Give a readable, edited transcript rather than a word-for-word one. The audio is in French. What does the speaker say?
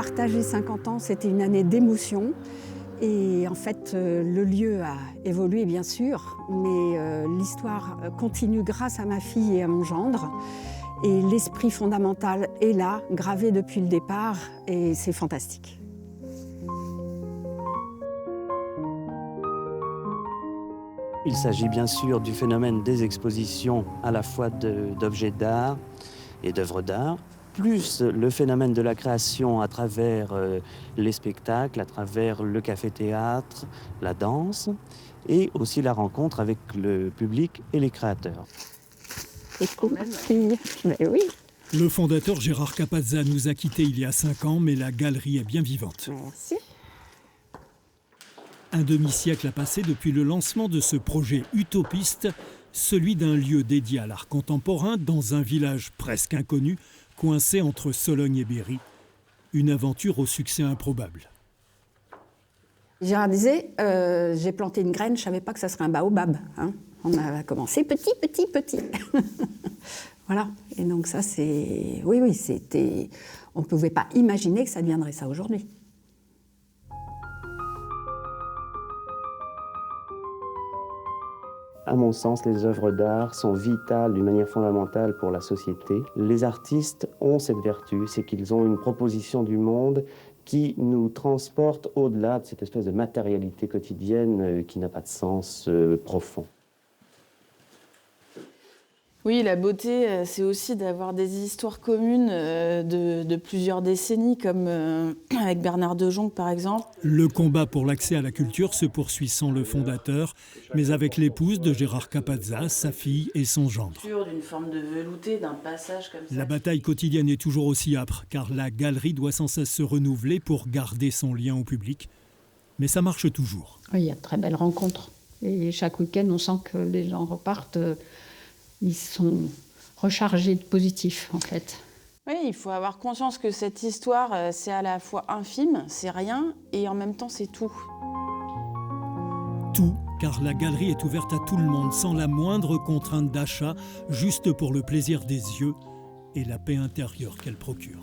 partager 50 ans, c'était une année d'émotion. Et en fait, le lieu a évolué, bien sûr, mais l'histoire continue grâce à ma fille et à mon gendre. Et l'esprit fondamental est là, gravé depuis le départ, et c'est fantastique. Il s'agit bien sûr du phénomène des expositions à la fois d'objets d'art et d'œuvres d'art, plus le phénomène de la création à travers les spectacles, à travers le café-théâtre, la danse, et aussi la rencontre avec le public et les créateurs. Merci. Mais oui. Le fondateur Gérard Capazza nous a quittés il y a 5 ans, mais la galerie est bien vivante. Merci. Un demi-siècle a passé depuis le lancement de ce projet utopiste, celui d'un lieu dédié à l'art contemporain dans un village presque inconnu, coincé entre Sologne et Berry. Une aventure au succès improbable. Gérard disait, j'ai planté une graine, je ne savais pas que ça serait un baobab. Hein. On a commencé petit. Voilà. Et donc ça, c'est... Oui, c'était... On ne pouvait pas imaginer que ça deviendrait ça aujourd'hui. À mon sens, les œuvres d'art sont vitales d'une manière fondamentale pour la société. Les artistes ont cette vertu, c'est qu'ils ont une proposition du monde qui nous transporte au-delà de cette espèce de matérialité quotidienne qui n'a pas de sens profond. Oui, la beauté, c'est aussi d'avoir des histoires communes de plusieurs décennies, comme avec Bernard de Jonck, par exemple. Le combat pour l'accès à la culture se poursuit sans le fondateur, mais avec l'épouse de Gérard Capazza, sa fille et son gendre. D'une forme de velouté, d'un passage comme ça. La bataille quotidienne est toujours aussi âpre, car la galerie doit sans cesse se renouveler pour garder son lien au public. Mais ça marche toujours. Oui, il y a de très belles rencontres. Et chaque week-end, on sent que les gens repartent... Ils sont rechargés de positif, en fait. Oui, il faut avoir conscience que cette histoire, c'est à la fois infime, c'est rien, et en même temps, c'est tout. Tout, car la galerie est ouverte à tout le monde, sans la moindre contrainte d'achat, juste pour le plaisir des yeux et la paix intérieure qu'elle procure.